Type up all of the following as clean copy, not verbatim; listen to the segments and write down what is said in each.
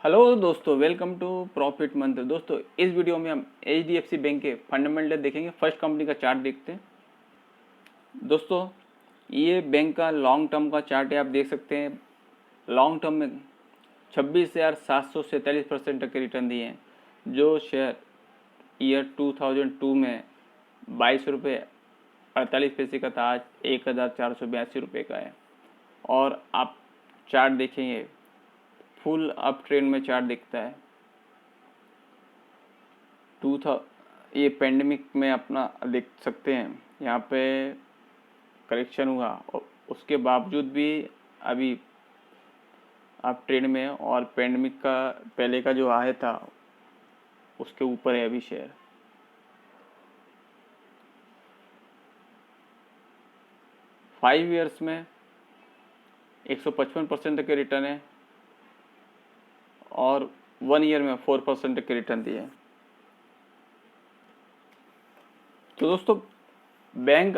Hello दोस्तों, welcome to profit मंत्र। दोस्तों, इस वीडियो में हम एचडीएफसी बैंक के फंडामेंटल देखेंगे। फर्स्ट कंपनी का चार्ट देखते हैं। दोस्तों, ये बैंक का लॉन्ग टर्म का चार्ट है, आप देख सकते हैं। लॉन्ग टर्म में 26,747% तक के रिटर्न दिए हैं। जो शेयर ईयर 2002 में 22 रुपये 48 पैसे का था, आज 1,482 रुपये का है। और आप चार्ट देखेंगे, फुल अप ट्रेंड में चार्ट दिखता है। ये पेंडेमिक में अपना देख सकते हैं, यहाँ पे करेक्शन हुआ और उसके बावजूद भी अभी आप ट्रेंड में, और पेंडेमिक का पहले का जो हाई था उसके ऊपर है अभी शेयर। फाइव ईयर्स में 155% तक के रिटर्न है और 1 ईयर में 4% तक के रिटर्न दिए हैं। तो दोस्तों, बैंक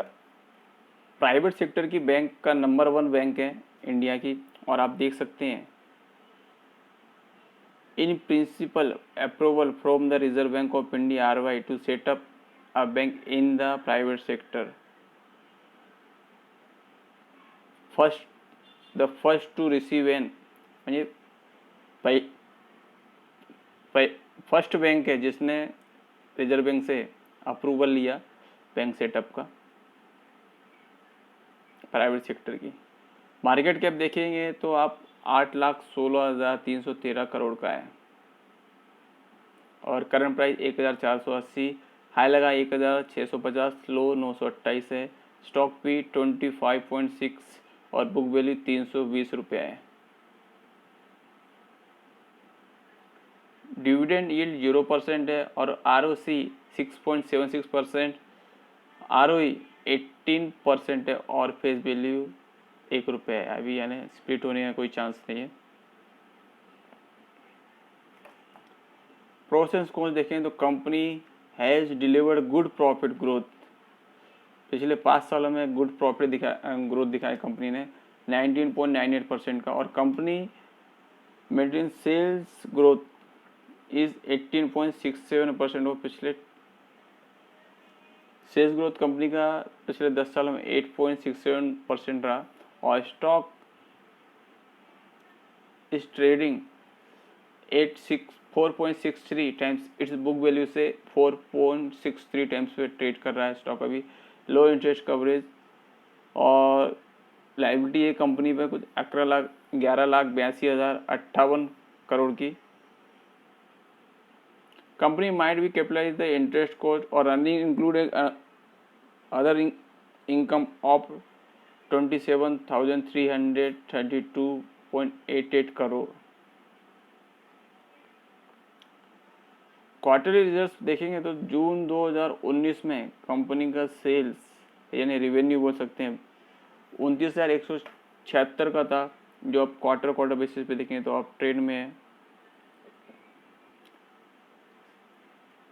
प्राइवेट सेक्टर की बैंक का नंबर 1 बैंक है इंडिया की। और आप देख सकते हैं, in principle approval from the reserve bank of India RBI to set up a bank in the private sector. The first to receive an, म्हणजे फर्स्ट बैंक है जिसने रिजर्व बैंक से अप्रूवल लिया बैंक सेटअप का प्राइवेट सेक्टर की। Market cap देखेंगे तो आप 8,16,313 करोड़ का है और करंट प्राइस 1,480, हाई लगा 1,650, लो 928 है। स्टॉक भी 25.6 और बुक वैल्यू 320 रुपये है। डिविडेंड यील्ड 0% है और ROC 6.76%, ROE 18% है और फेस वैल्यू 1 रुपये है अभी, यानी स्प्लिट होने का कोई चांस नहीं है। प्रोस एंड कॉन्स देखें तो company has delivered good profit growth. पिछले 5 सालों में गुड प्रॉफिट ग्रोथ दिखाया कंपनी ने 19.98% का, और company maintain sales growth is 18.67% और पिछले सेल्स ग्रोथ कंपनी का पिछले 10 सालों में 8.67% रहा। और stock is trading 4.63 times it's book value से 4.63 टाइम्स पे ट्रेड कर रहा है स्टॉक अभी। लो इंटरेस्ट कवरेज और लाइबिलिटी है कंपनी पे कुछ 11,82,058 करोड़ की। कंपनी माइट भी कैपिटलाइज द इंटरेस्ट कॉस्ट और earning included other income of 27,332.88 crore. Quarterly results देखेंगे तो जून 2019 में कंपनी का सेल्स यानी रेवेन्यू बोल सकते हैं 29,176 का था, जो आप क्वार्टर बेसिस पे देखेंगे तो आप ट्रेड में है।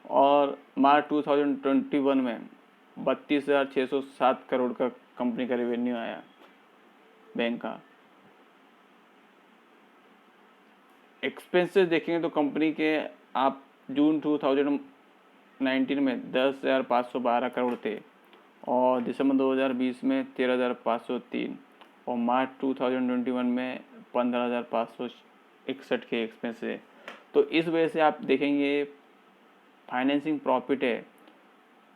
और मार्च 2021 में 32,607 करोड़ का कंपनी का रेवेन्यू आया बैंक का। एक्सपेंसेस देखेंगे तो कंपनी के आप जून 2019 में 10,512 करोड़ थे और दिसंबर 2020 में 13,503 और मार्च 2021 में 15,561 के एक्सपेंस है। तो इस वजह से आप देखेंगे फाइनेंसिंग प्रॉफिट है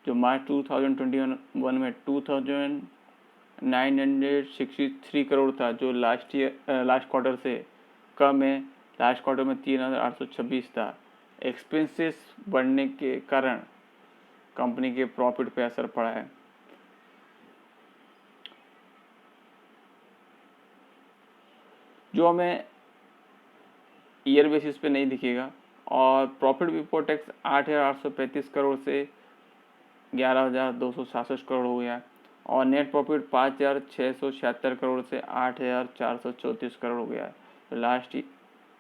जो मार्च 2021 में 2,963 करोड़ था, जो लास्ट क्वार्टर से कम है। लास्ट क्वार्टर में 3,826 था। एक्सपेंसेस बढ़ने के कारण कंपनी के प्रॉफिट पे असर पड़ा है। जो हमें ईयर बेसिस पे नहीं दिखेगा। और प्रॉफिट बिफोर टैक्स 8,835 करोड़ से 11,267 करोड़ हो गया और नेट प्रॉफिट 5,676 करोड़ से 8,434 करोड़ हो गया है। तो लास्ट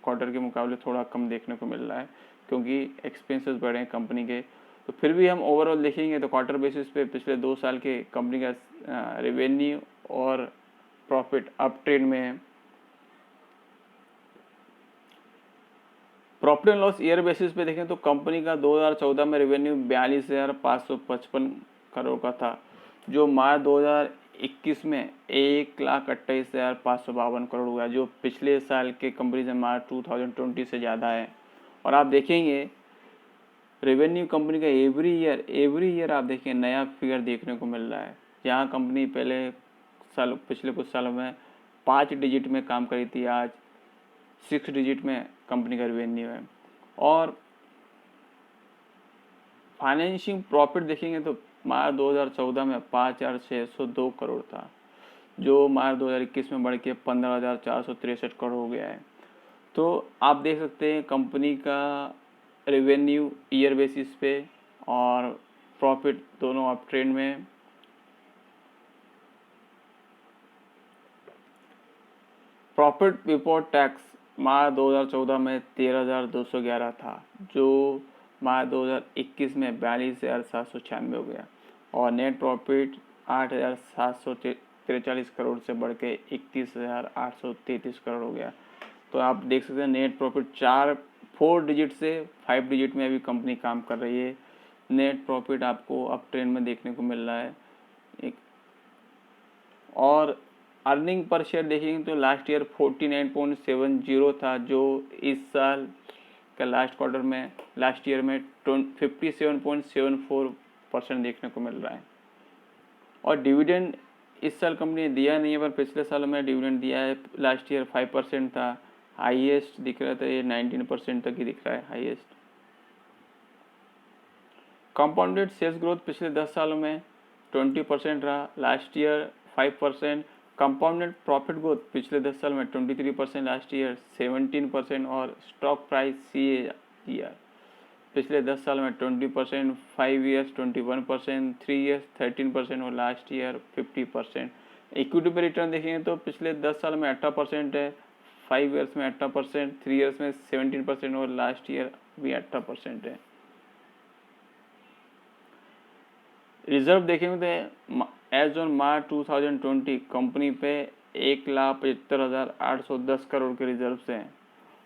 क्वार्टर के मुकाबले थोड़ा कम देखने को मिल रहा है क्योंकि एक्सपेंसेस बढ़े हैं कंपनी के। तो फिर भी हम ओवरऑल देखेंगे तो क्वार्टर बेसिस पे पिछले 2 साल के कंपनी का रेवेन्यू और प्रॉफिट अप ट्रेंड में है। Profit and loss year basis पे देखें तो कंपनी का 2014 में रेवेन्यू 42,555 करोड़ का था, जो मार्च 2021 में 1,28,552 करोड़ हुआ, जो पिछले साल के कंपेरिजन मार्च 2020 से ज़्यादा है। और आप देखेंगे रेवेन्यू कंपनी का एवरी ईयर आप देखिए नया फिगर देखने को मिल रहा है। जहाँ कंपनी पिछले कुछ सालों में 5 डिजिट में काम करी थी, आज 6 डिजिट में कंपनी का रेवेन्यू है। और फाइनेंशिंग प्रॉफिट देखेंगे तो मार्च 2014 में 5,602 करोड़ था, जो मार्च 2021 में बढ़ के 15,463 करोड़ हो गया है। तो आप देख सकते हैं कंपनी का रेवेन्यू ईयर बेसिस पे और प्रॉफिट दोनों अप ट्रेंड में। प्रॉफिट बिफोर टैक्स मार्च 2014 में 13,211 था, जो मार्च 2021 में 42,796 हो गया। और नेट प्रॉफिट 8,743 करोड़ से बढ़ के 31,833 करोड़ हो गया। तो आप देख सकते हैं नेट प्रॉफिट 4 डिजिट से 5 डिजिट में अभी कंपनी काम कर रही है। नेट प्रॉफिट आपको अप ट्रेंड में देखने को मिल रहा है। और अर्निंग पर शेयर देखेंगे तो लास्ट ईयर 49.70 था, जो इस साल का लास्ट ईयर में 57.74% देखने को मिल रहा है। और डिविडेंड इस साल कंपनी ने दिया नहीं है, पर पिछले साल में डिविडेंड दिया है। लास्ट ईयर 5% था, हाईएस्ट दिख रहा था, ये 19% तक ही दिख रहा है हाईएस्ट। कंपाउंडेड सेल्स ग्रोथ पिछले 10 सालों में 20% रहा, last year 5%। Compounded profit growth पिछले 10 साल में 23%, लास्ट ईयर 17%। और स्टॉक प्राइस CAGR पिछले 10 साल में 20%, 5 ईयर्स 21%, 3 ईयर्स 13% और लास्ट ईयर 50%। इक्विटी पे रिटर्न देखेंगे तो पिछले 10 साल में 18% है, 5 ईयर्स में 18%, 3 ईयर्स में 17% और लास्ट ईयर भी 18% है। रिजर्व देखेंगे तो एज ऑन मार्च 2020 कंपनी पे 1,75,810 करोड़ के रिजर्व हैं।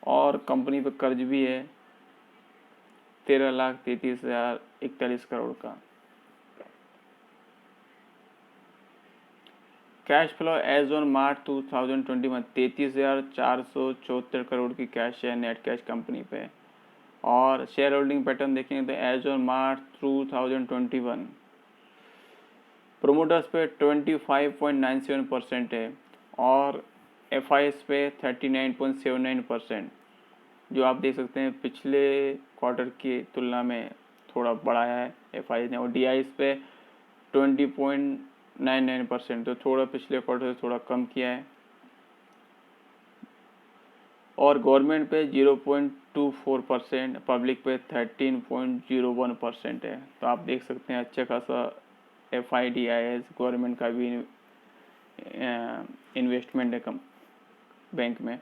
और कंपनी पे कर्ज भी है 13,33,041 करोड़ का। Cash flow as on March 2020 में 33,474 करोड़ की कैश है, नेट कैश कंपनी पे। और शेयर होल्डिंग पैटर्न देखेंगे तो एज ऑन मार्च 2021 प्रोमोटर्स पे 25.97% है और FIs पे 39.79%, जो आप देख सकते हैं पिछले क्वार्टर की तुलना में थोड़ा बढ़ाया है FIs ने। और DIs पे 20.99%, तो थोड़ा पिछले क्वार्टर से थोड़ा कम किया है। और गवर्नमेंट पे 0.24%, पब्लिक पे 13.01% है। तो आप देख सकते हैं अच्छा खासा FIDIs गवर्नमेंट का भी इन्वेस्टमेंट है बैंक में।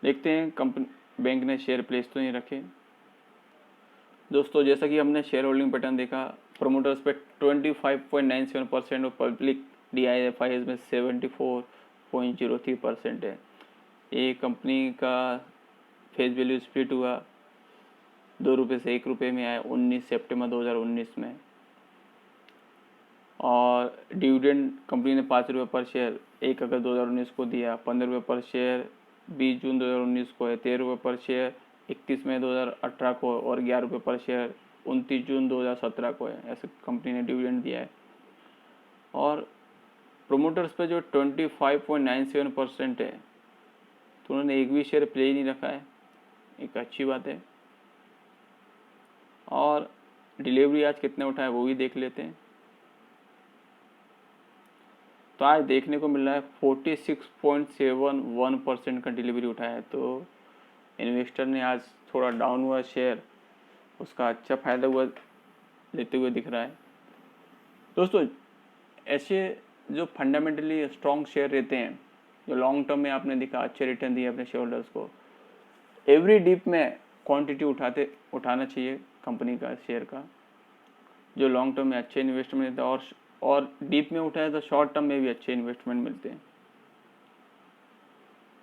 देखते हैं कंपनी बैंक ने शेयर प्लेस तो नहीं रखे। दोस्तों जैसा कि हमने शेयर होल्डिंग पैटर्न देखा, प्रोमोटर्स पे 25.97% और पब्लिक DIFIs में 74.03% है। ये कंपनी का फेस वैल्यू स्प्लिट हुआ 2 रुपये से 1 रुपये में आया 19 सितंबर 2019 में। और डिविडेंड कंपनी ने 5 रुपये पर शेयर 1 अगस्त 2019 को दिया, 15 रुपये पर शेयर 20 जून 2019 को है, 13 रुपये पर शेयर 31 मई 2018 को और 11 रुपये पर शेयर 29 जून 2017 को है। ऐसे कंपनी ने डिविडेंड दिया है। और प्रोमोटर्स पे जो 25.97% है, तो उन्होंने एक भी शेयर प्ले ही नहीं रखा है, एक अच्छी बात है। और डिलीवरी आज कितने उठा है वो भी देख लेते हैं। तो आज देखने को मिल रहा है 46.71% का डिलीवरी उठाया है। तो इन्वेस्टर ने आज थोड़ा डाउन हुआ शेयर, उसका अच्छा फायदा हुआ लेते हुए दिख रहा है। दोस्तों ऐसे जो फंडामेंटली स्ट्रॉन्ग शेयर रहते हैं, जो लॉन्ग टर्म में आपने देखा अच्छे रिटर्न दिए अपने शेयर होल्डर्स को, एवरी डिप में क्वांटिटी उठाना चाहिए कंपनी का शेयर का, जो लॉन्ग टर्म में अच्छे इन्वेस्टमेंट देता है। और डीप में उठाए तो शॉर्ट टर्म में भी अच्छे इन्वेस्टमेंट मिलते हैं।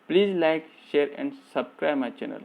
Please like, share and subscribe my channel.